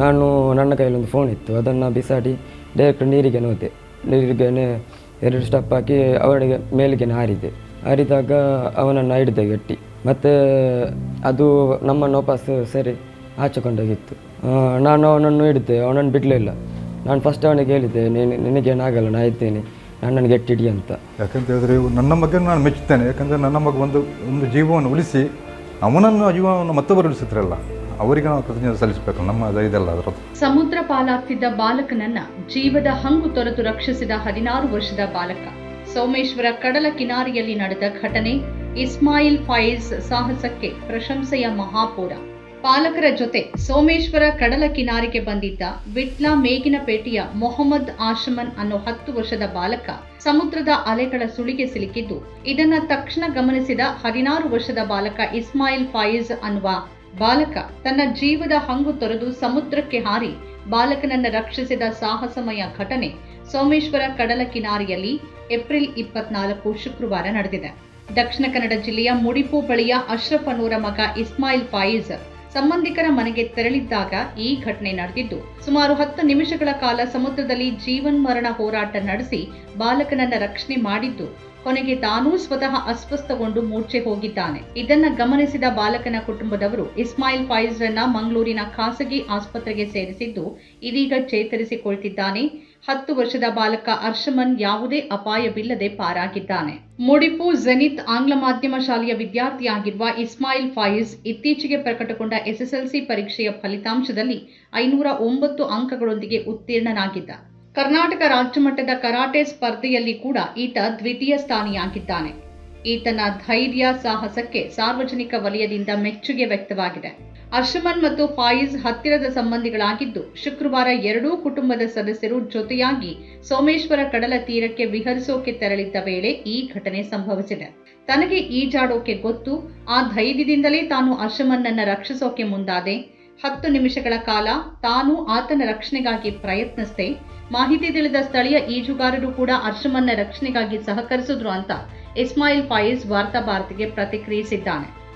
ನಾನು ನನ್ನ ಕೈಯಲ್ಲೊಂದು ಫೋನ್ ಇತ್ತು, ಅದನ್ನು ಬಿಸಾಡಿ ಡೈರೆಕ್ಟ್ ನೀರಿಗೆ ಹೋದೆ. ನೀರಿಗೆ 2 ಸ್ಟೆಪ್ ಹಾಕಿ ಅವನಿಗೆ ಮೇಲಿಗೆ ಹಾರಿದಾಗ ಅವನನ್ನು ಹಿಡಿದೆ ಗಟ್ಟಿ. ಮತ್ತು ಅದು ನಮ್ಮನ್ನು ವಾಪಸ್ ಸರಿ ಹಾಚಿಕೊಂಡೋಗಿತ್ತು. ನಾನು ಅವನನ್ನು ಹಿಡಿದೆ, ಅವನನ್ನು ಬಿಡಲಿಲ್ಲ. ನಾನು ಫಸ್ಟ್ ಅವನಿಗೆ ಹೇಳಿದ್ದೆ, ನಿನಗೇನಾಗಲ್ಲ, ನಾನು ಇದ್ದೇನೆ, ನನ್ನನ್ನು ಗಟ್ಟಿ ಹಿಡಿ ಅಂತ. ಯಾಕಂತ ಹೇಳಿದ್ರೆ ನನ್ನ ಮಗನ ನಾನು ಮೆಚ್ಚುತ್ತೇನೆ. ಯಾಕಂದರೆ ನನ್ನ ಮಗ ಒಂದು ಜೀವವನ್ನು ಉಳಿಸಿ ಅವನನ್ನು ಜೀವವನ್ನು ಮತ್ತೊಬ್ಬರು ಉಳಿಸಿದ್ರಲ್ಲ, ಅವರಿಗೆ ನಾವು ಕೃತಜ್ಞತೆ ಸಲ್ಲಿಸಬೇಕು. ನಮ್ಮ ಇದೆಲ್ಲ ಅದರದ್ದು. ಸಮುದ್ರ ಪಾಲಾಗ್ತಿದ್ದ ಬಾಲಕನನ್ನ ಜೀವದ ಹಂಗು ತೊರೆದು ರಕ್ಷಿಸಿದ 16 ವರ್ಷದ ಬಾಲಕ. ಸೋಮೇಶ್ವರ ಕಡಲ ಕಿನಾರಿಯಲ್ಲಿ ನಡೆದ ಘಟನೆ. ಇಸ್ಮಾಯಿಲ್ ಫೈಜ್ ಸಾಹಸಕ್ಕೆ ಪ್ರಶಂಸೆಯ ಮಹಾಪೂರ. ಪಾಲಕರ ಜೊತೆ ಸೋಮೇಶ್ವರ ಕಡಲ ಕಿನಾರಿಗೆ ಬಂದಿದ್ದ ವಿಟ್ಲ ಮೇಗಿನಪೇಟೆಯ ಮೊಹಮ್ಮದ್ ಆಶಮನ್ ಅನ್ನೋ 10 ವರ್ಷದ ಬಾಲಕ ಸಮುದ್ರದ ಅಲೆಗಳ ಸುಳಿಗೆ ಸಿಲುಕಿದ್ದು, ಇದನ್ನ ತಕ್ಷಣ ಗಮನಿಸಿದ 16 ವರ್ಷದ ಬಾಲಕ ಇಸ್ಮಾಯಿಲ್ ಫೈಜ್ ಅನ್ನುವ ಬಾಲಕ ತನ್ನ ಜೀವದ ಹಂಗು ತೊರೆದು ಸಮುದ್ರಕ್ಕೆ ಹಾರಿ ಬಾಲಕನನ್ನ ರಕ್ಷಿಸಿದ ಸಾಹಸಮಯ ಘಟನೆ ಸೋಮೇಶ್ವರ ಕಡಲ ಕಿನಾರಿಯಲ್ಲಿ ಏಪ್ರಿಲ್ 24 ಶುಕ್ರವಾರ ನಡೆದಿದೆ. ದಕ್ಷಿಣ ಕನ್ನಡ ಜಿಲ್ಲೆಯ ಮುಡಿಪು ಬಳಿಯ ಅಶ್ರಫ್ ಅನ್ನೋರ ಮಗ ಇಸ್ಮಾಯಿಲ್ ಫೈಜ್ ಸಂಬಂಧಿಕರ ಮನೆಗೆ ತೆರಳಿದ್ದಾಗ ಈ ಘಟನೆ ನಡೆದಿದ್ದು, ಸುಮಾರು 10 ನಿಮಿಷಗಳ ಕಾಲ ಸಮುದ್ರದಲ್ಲಿ ಜೀವನ್ಮರಣ ಹೋರಾಟ ನಡೆಸಿ ಬಾಲಕನನ್ನ ರಕ್ಷಣೆ ಮಾಡಿದ್ದು, ಕೊನೆಗೆ ತಾನೂ ಸ್ವತಃ ಅಸ್ವಸ್ಥಗೊಂಡು ಮೂರ್ಛೆ ಹೋಗಿದ್ದಾನೆ. ಇದನ್ನ ಗಮನಿಸಿದ ಬಾಲಕನ ಕುಟುಂಬದವರು ಇಸ್ಮಾಯಿಲ್ ಫೈಜ್ ರನ್ನ ಮಂಗಳೂರಿನ ಖಾಸಗಿ ಆಸ್ಪತ್ರೆಗೆ ಸೇರಿಸಿದ್ದು, ಇದೀಗ ಚೇತರಿಸಿಕೊಳ್ತಿದ್ದಾನೆ. 10 ವರ್ಷದ ಬಾಲಕ ಅರ್ಷಮನ್ ಯಾವುದೇ ಅಪಾಯವಿಲ್ಲದೆ ಪಾರಾಗಿದ್ದಾನೆ. ಮುಡಿಪು ಝೆನಿತ್ ಆಂಗ್ಲ ಮಾಧ್ಯಮ ಶಾಲೆಯ ವಿದ್ಯಾರ್ಥಿಯಾಗಿರುವ ಇಸ್ಮಾಯಿಲ್ ಫೈಜ್ ಇತ್ತೀಚೆಗೆ ಪ್ರಕಟಗೊಂಡ SSLC ಪರೀಕ್ಷೆಯ ಫಲಿತಾಂಶದಲ್ಲಿ 509 ಅಂಕಗಳೊಂದಿಗೆ ಉತ್ತೀರ್ಣನಾಗಿದ್ದ. ಕರ್ನಾಟಕ ರಾಜ್ಯಮಟ್ಟದ ಕರಾಟೆ ಸ್ಪರ್ಧೆಯಲ್ಲಿ ಕೂಡ ಈತ ದ್ವಿತೀಯ ಸ್ಥಾನಿಯಾಗಿದ್ದಾನೆ. ಈತನ ಧೈರ್ಯ ಸಾಹಸಕ್ಕೆ ಸಾರ್ವಜನಿಕ ವಲಯದಿಂದ ಮೆಚ್ಚುಗೆ ವ್ಯಕ್ತವಾಗಿದೆ. ಅರ್ಷಮನ್ ಮತ್ತು ಫಾಯಿಜ್ ಹತ್ತಿರದ ಸಂಬಂಧಿಗಳಾಗಿದ್ದು, ಶುಕ್ರವಾರ ಎರಡೂ ಕುಟುಂಬದ ಸದಸ್ಯರು ಜೊತೆಯಾಗಿ ಸೋಮೇಶ್ವರ ಕಡಲ ತೀರಕ್ಕೆ ವಿಹರಿಸೋಕೆ ತೆರಳಿದ್ದ ವೇಳೆ ಈ ಘಟನೆ ಸಂಭವಿಸಿದೆ. ತನಗೆ ಈಜಾಡೋಕೆ ಗೊತ್ತು, ಆ ಧೈರ್ಯದಿಂದಲೇ ತಾನು ಅರ್ಷಮನ್ನನ್ನ ರಕ್ಷಿಸೋಕೆ ಮುಂದಾದೆ. 10 ನಿಮಿಷಗಳ ಕಾಲ ತಾನು ಆತನ ರಕ್ಷಣೆಗಾಗಿ ಪ್ರಯತ್ನಿಸಿದೆ. ಮಾಹಿತಿ ತಿಳಿದ ಸ್ಥಳೀಯ ಈಜುಗಾರರು ಕೂಡ ಅರ್ಷಮನ್ನ ರಕ್ಷಣೆಗಾಗಿ ಸಹಕರಿಸಿದ್ರು ಅಂತ ಇಸ್ಮಾಯಿಲ್ ಫೈಜ್ ವಾರ್ತಾಭಾರತಿಗೆ ಪ್ರತಿಕ್ರಿಯಿಸಿದ್ದಾನೆ.